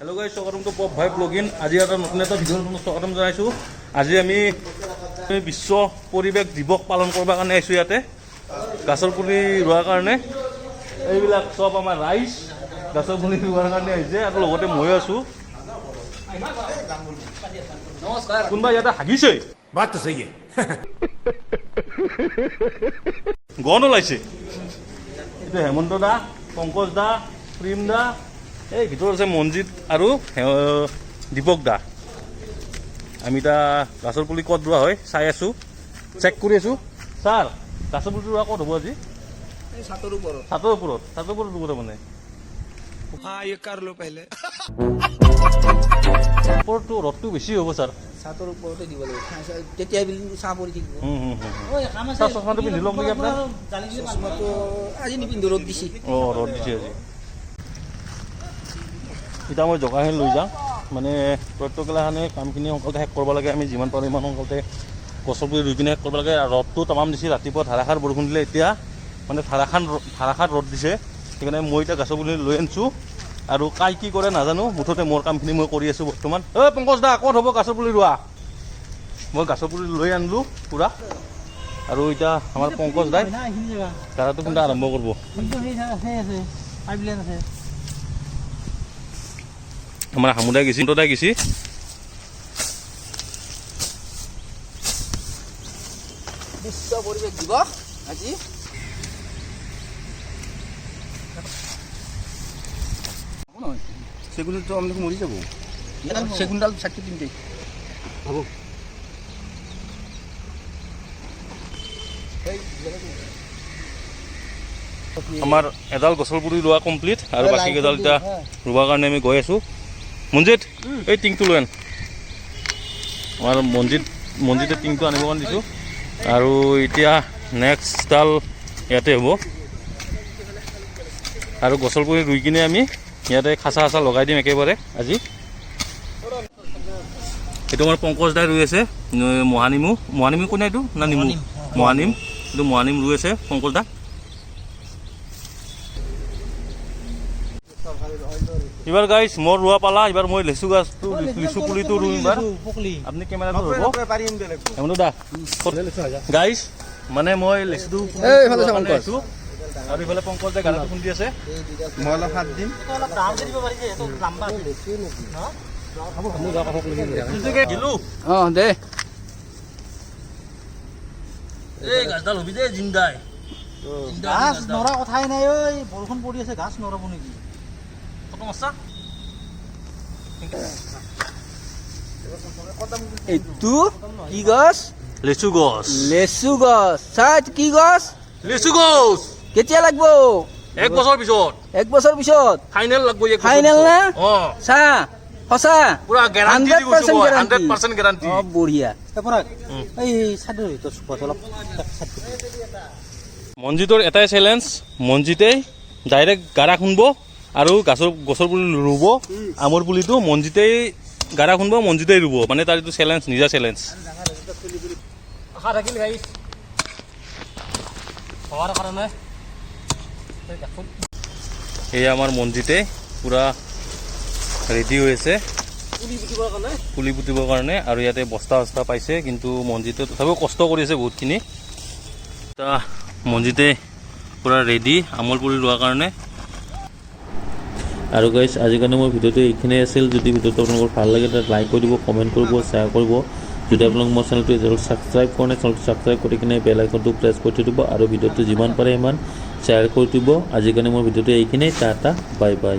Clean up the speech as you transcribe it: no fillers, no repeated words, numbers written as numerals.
Hello guys, स्वागतम to पप भाई ब्लॉगिंग। आज এটা নতুন এটা ভিডিঅ'ত স্বাগতম জনাইছোঁ। আজি আমি বিশ্ব পৰিৱেশ দিৱস পালন কৰাৰ কাৰণে আহিছোঁ। ইয়াতে গাছৰ পুলি ৰোৱাৰ কাৰণে এইবিলাক সব আমাৰ ৰাইজ গাছৰ পুলি ৰোৱাৰ কাৰণে আহিছে আৰু লগতে মই আছোঁ। নমস্কাৰ। কোনবা ইয়াতে হাগিছে? बात तो सही है। গণ ওলাইছে। এইটো হেমন্ত দা, পংকজ দা, প্ৰেম দা, এই ভিতৰত আছে মঞ্জিত আৰু দীপক দা। আমি এতিয়া গাছৰ পুলি ক'ত ৰোৱা হয় চাই আছোঁ, চেক কৰি আছোঁ। ছাৰ, গাছৰ পুলি ৰোৱা ক'ত হ'ব আজি? ছাতৰ ওপৰত ৰোব তাৰমানে। ওপৰতটো ৰ'দটো বেছি হ'ব ছাৰ। ছাতৰ ওপৰতে দিব লাগিব, তেতিয়া বিল্ডিংটো চাহ পৰি থাকিব। ছাৰ, চশমাটো পিন্ধি ল'ম নেকি আপোনাৰ? চশমাটো আজি নিপিন্ধো, ৰ'দ দিছে। অঁ, ৰ'দ দিছে আজি। এতিয়া মই জগাখিনি লৈ যাওঁ, মানে প্ৰত্যেকগিলাখানে কামখিনি সোনকালে শেষ কৰিব লাগে। আমি যিমান পাৰোঁ ইমান সোনকালে গছৰ পুলি ৰুই পিনে শেষ কৰিব লাগে। ৰ'দটো তামাম দিছে, ৰাতিপুৱা ধাৰাসাৰ বৰষুণ দিলে, এতিয়া মানে ধাৰাসাৰ ৰ'দ দিছে। সেইকাৰণে মই এতিয়া গাছৰ পুলি লৈ আনিছোঁ আৰু কাই কি কৰে নাজানো, মুঠতে মোৰ কামখিনি মই কৰি আছোঁ বৰ্তমান। পংকজ দা, ক'ত হ'ব গাছৰ পুলি ৰোৱা? মই গাছৰ পুলি লৈ আনিলোঁ পূৰা, আৰু এতিয়া আমাৰ পংকজ দাই গাড়াটো খুন্দা আৰম্ভ কৰিব। আমাৰ হামুদাই গেছি, দাই গেছি। বিশ্ব পৰিৱেশ দিৱস আজি। সেগুলিতো আমাদেৰ মৰে যাবো। সেগুন ডাল 3.5 ভাবো আমাৰ এডাল গছৰ পুলি ৰোৱা কমপ্লিট আৰু বাকী কেইডাল এতিয়া ৰোৱাৰ কাৰণে আমি গৈ আছোঁ। মঞ্জিত, এই টিংটো লৈ আন। আমাৰ মঞ্জিতে টিংটো আনিব কাৰণে দিছোঁ। আৰু এতিয়া নেক্সটডাল ইয়াতে হ'ব। আৰু গছৰ পুলি ৰুই কিনে আমি ইয়াতে খাচা লগাই দিম একেবাৰে আজি। এইটো আমাৰ পংকজ দাই ৰুই আছে মহানিমু কোনে এইটো না নিমু? মহানিম। এইটো মহানিম ৰুই আছে পংকজ দা। এইবাৰ গাইছ মোৰ ৰোৱা পালা। এইবাৰ মই লিচু পুলিটো ৰুম। এইবাৰ আপুনি কেমেৰাটো ধৰিব হেমন্ত দা। গাইছ, মানে মই লিচুটো আছোঁ আৰু ইফালে পংকজ দাই গাড়ীটো খুন্দি আছে। মই অলপ হাত দিম। দে গাছডাল হবি দে জিন্দাই। গাছ নৰা কথাই নাই। ঐ বৰষুণ পৰি আছে, গাছ নৰাব নেকি? এইটো কি গছ? লেচু গছ। লেচু গছ। চাই কি গছ? লেচু গছ। কেতিয়া লাগব? 1 বছৰ পিছত। 1 বছৰ পিছত ফাইনেল লাগব। ফাইনেল না? চা সঁচা পুৰা গ্যাৰান্টি দি কৈছো, 100% গ্যাৰান্টি। বঢ়িয়া। এই চাদৰ ভিতৰত চুপাত অলপ মঞ্জিতৰ এটাই চেলেঞ্জ, মঞ্জিতেই ডাইৰেক্ট গাড়া খুন্দিব আৰু গছৰ পুলি ৰুব। আমৰ পুলিটো মঞ্জিতেই গাড়া খুন্দিব, মঞ্জিতেই ৰুব। মানে তাৰ এইটো চেলেঞ্জ, নিজা চেলেঞ্জ। আশা থাকিল গাইছ হোৱাৰ কাৰণে। এয়া আমাৰ মঞ্জিতে পূৰা ৰেডি হৈ আছে পুলি পুতিবৰ কাৰণে। আৰু ইয়াতে বস্তা পাইছে, কিন্তু মঞ্জিতে তথাপিও কষ্ট কৰি আছে বহুতখিনি। এতিয়া মঞ্জিতে পূৰা ৰেডি আমল পুলি ৰোৱাৰ কাৰণে। আৰু গাইছ, আজিৰ কাৰণে মোৰ ভিডিঅ'টো এইখিনিয়ে আছিল। যদি ভিডিঅ'টো আপোনালোকৰ ভাল লাগে তাত লাইক কৰি দিব, কমেণ্ট কৰিব, শ্বেয়াৰ কৰিব। যদি আপোনালোক মোৰ চেনেলটো এতিয়ালৈ ছাবস্ক্ৰাইব কৰা নাই, চেনেলটো ছাবস্ক্ৰাইব কৰি কিনে বেল আইকনটো প্ৰেছ কৰি থৈ দিব আৰু ভিডিঅ'টো যিমান পাৰে সিমান শ্বেয়াৰ কৰি দিব। আজিৰ কাৰণে মোৰ ভিডিঅ'টো এইখিনিয়ে। Tata, bye bye.